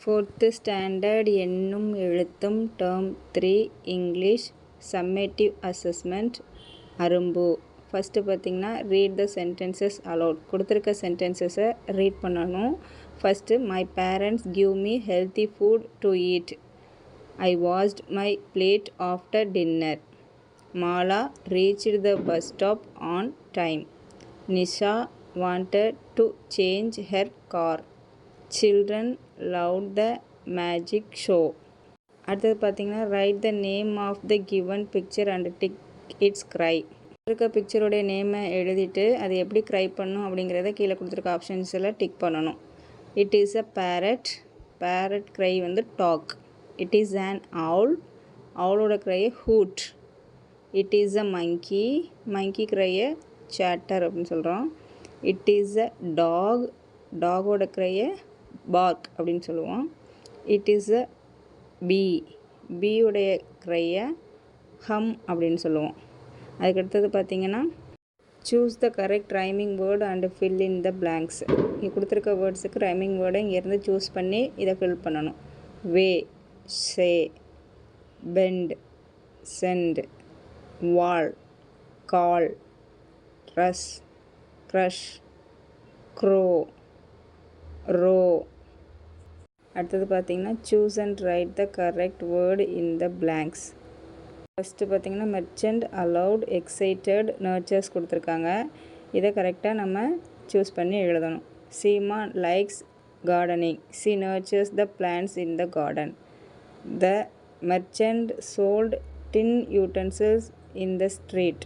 4th standard எண்ணும் எழுத்தும் term 3 English summative assessment அரும்பு. ஃபஸ்ட்டு பார்த்திங்கன்னா ரீட் த சென்டென்சஸ் அலவுட். கொடுத்துருக்க சென்டென்சஸை ரீட் பண்ணணும். First my parents give me healthy food to eat. I washed my plate after dinner. Mala reached the bus stop on time. Nisha wanted to change her car. Children loved the magic show. அடுத்தது பார்த்தீங்கன்னா write the name of the given picture and tick its cry. இருக்க பிக்சருடைய நேமை எழுதிட்டு அது எப்படி cry பண்ணும் அப்படிங்கிறத கீழே கொடுத்துருக்க ஆப்ஷன்ஸில் டிக் பண்ணணும். It is a parrot. Parrot cry வந்து talk. It is an owl. அவளோட க்ரையை hoot. It is a monkey. Monkey க்ரையை சேட்டர் அப்படின்னு சொல்கிறோம். It is a dog. டாகோட க்ரையை பார்க் அப்படின்னு சொல்லுவோம். இட் இஸ் அ பீ. பீயோடைய க்ரையை ஹம் அப்படின்னு சொல்லுவோம். அதுக்கடுத்தது பார்த்திங்கன்னா choose the correct rhyming word and fill in the blanks. இங்கே கொடுத்துருக்க வேர்ட்ஸுக்கு ரைமிங் வேர்டை இங்கேருந்து சூஸ் பண்ணி இதை ஃபில் பண்ணணும். Way, say, bend, send, wall, call, rush, crush, crow, row. அடுத்தது பார்த்திங்கன்னா choose and write the correct word in the blanks. First பார்த்திங்கன்னா மெர்ச்சன்ட், அலவுட், எக்ஸைட்டட், நர்ச்சர்ஸ் கொடுத்துருக்காங்க. இதை கரெக்டாக நம்ம சூஸ் பண்ணி எழுதணும். Seema likes gardening. She nurtures the plants in the garden. The merchant sold tin utensils in the street.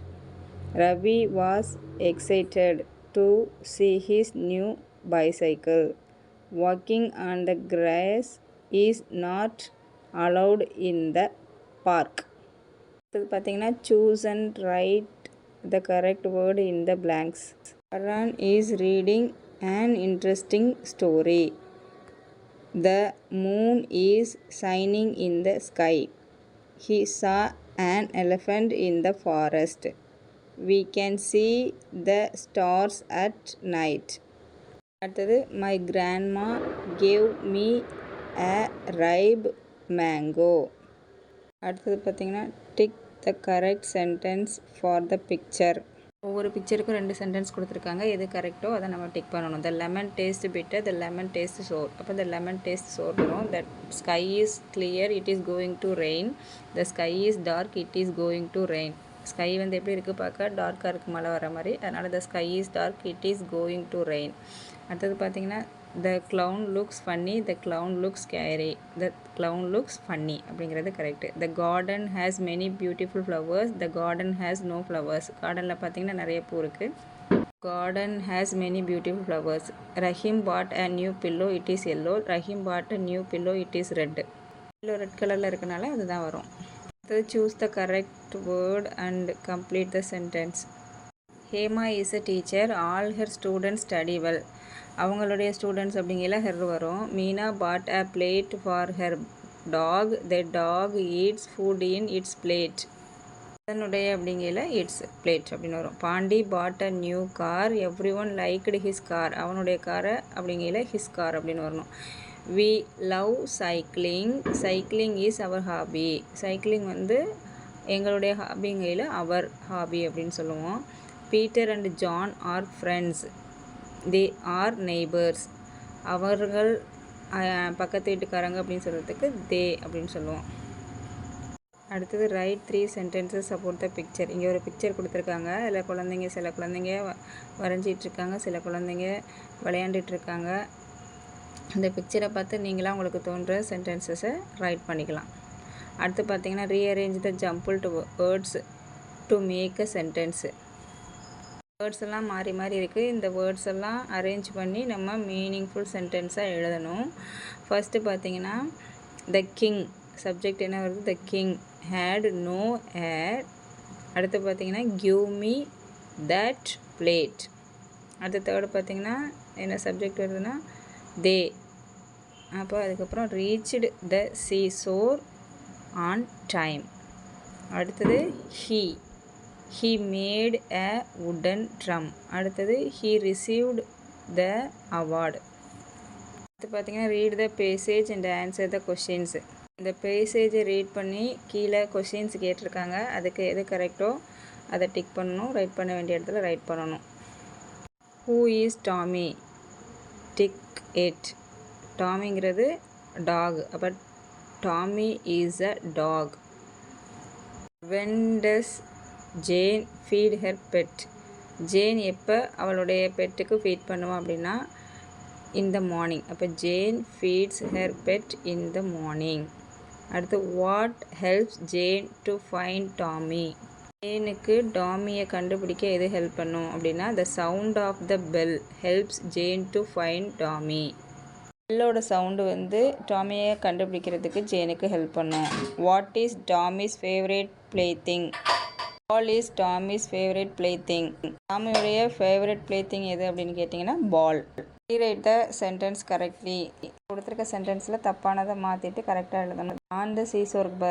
Ravi was excited to see his new bicycle. Walking on the grass is not allowed in the park. இது பார்த்தீங்கன்னா choose and write the correct word in the blanks. Karan is reading an interesting story. The moon is shining in the sky. He saw an elephant in the forest. We can see the stars at night. அடுத்தது my grandma gave me a ripe mango. அடுத்தது பார்த்திங்கன்னா tick the correct sentence for the picture. ஒவ்வொரு பிக்சருக்கும் 2 sentence கொடுத்துருக்காங்க. எது கரெக்டோ அதை நம்ம tick பண்ணணும். The lemon taste bitter, the lemon taste sour. அப்போ த லெமன் டேஸ்ட் சோர் வரும். The sky is clear, it is going to rain. The sky is dark, it is going to rain. Sky வந்து எப்படி இருக்குது பார்க்க டார்க்காக இருக்குது மழை வர மாதிரி. அதனால் the sky is dark, it is going to rain. அடுத்தது பார்த்திங்கன்னா the clown looks funny, the clown looks scary. The clown looks funny அப்படிங்கிறது correct. The garden has many beautiful flowers, the garden has no flowers. கார்டனில் பார்த்திங்கன்னா நிறைய பூ இருக்குது. Garden has many beautiful flowers. Rahim put a new pillow, it is yellow. Rahim put a new pillow, it is red. Pillow red கலரில் இருக்கனால அதுதான் வரும். அடுத்தது choose the correct word and complete the sentence. Hema is a teacher, all her students study well. அவங்களுடைய students அப்படிங்கிற her வரும். Meena bought a plate for her dog, the dog eats food in its plate. அதனுடைய அப்படிங்கிற its plate அப்படின்னு வரும். Pandi bought a new car, every one liked his car. அவனுடைய காரை அப்படிங்கிற ஹிஸ் கார் அப்படின்னு வரணும். We love cycling, cycling is our hobby. Cycling வந்து எங்களுடைய ஹாபிங்கையில் அவர் ஹாபி அப்படின்னு சொல்லுவோம். Peter and John are friends, they are neighbours. அவர்கள் பக்கத்து வீட்டுக்காரங்க அப்படின்னு சொல்கிறதுக்கு தே அப்படின்னு சொல்லுவோம். அடுத்தது write 3 sentences about the picture. இங்கே ஒரு பிக்சர் கொடுத்துருக்காங்க. அதில் குழந்தைங்க சில குழந்தைங்க வரைஞ்சிட்ருக்காங்க, சில குழந்தைங்க விளையாண்டுட்ருக்காங்க. அந்த பிக்சரை பார்த்து நீங்களாம் உங்களுக்கு தோன்ற சென்டென்சஸை ரைட் பண்ணிக்கலாம். அடுத்து பார்த்திங்கன்னா rearrange the jumbled words to make a sentence. Words எல்லாம் மாறி மாறி இருக்குது. இந்த வேர்ட்ஸ் எல்லாம் அரேஞ்ச் பண்ணி நம்ம மீனிங்ஃபுல் சென்டென்ஸாக எழுதணும். ஃபஸ்ட்டு பார்த்திங்கன்னா த கிங், சப்ஜெக்ட் என்ன வருது the king, had no hat. அடுத்து பார்த்திங்கன்னா கிவ் மீ தட் பிளேட். அடுத்து தேர்டு பார்த்திங்கன்னா என்ன சப்ஜெக்ட் வருதுன்னா தே. அப்போ அதுக்கப்புறம் reached the seesaw on time. அடுத்தது he made a wooden drum. அடுத்தது he received the award. இது பார்த்தீங்கன்னா read the passage and answer the questions. இந்த பேசேஜை ரீட் பண்ணி கீழே கொஷின்ஸ் கேட்டிருக்காங்க. அதுக்கு எது கரெக்டோ அதை டிக் பண்ணணும். ரைட் பண்ண வேண்டிய இடத்துல ரைட் பண்ணணும். Who is Tommy? Tick it. டாமிங்கிறது டாக். அப்போ Tommy is a dog. When does Jane feed her pet? Jane எப்போ அவளுடைய பெட்டுக்கு ஃபீட் பண்ணுவான் அப்படின்னா இன் த மார்னிங். அப்போ Jane feeds her pet in the morning. அடுத்து what helps Jane to find Tommy? ஜேனுக்கு டாமியை கண்டுபிடிக்க எது ஹெல்ப் பண்ணும் அப்படின்னா the sound of the bell helps Jane to find Tommy. பெல்லோட சவுண்டு வந்து டாமியை கண்டுபிடிக்கிறதுக்கு ஜேனுக்கு ஹெல்ப் பண்ணும். What is Tommy's favourite play thing? Ball is Tommy's favourite play thing. டாமியோடைய ஃபேவரட் ப்ளே திங் எது அப்படின்னு கேட்டிங்கன்னா ball. Rewrite the sentence correctly. கொடுத்துருக்க சென்டென்ஸில் தப்பானதை மாற்றிட்டு கரெக்டாக எழுதணும். On the சீசோருக்கு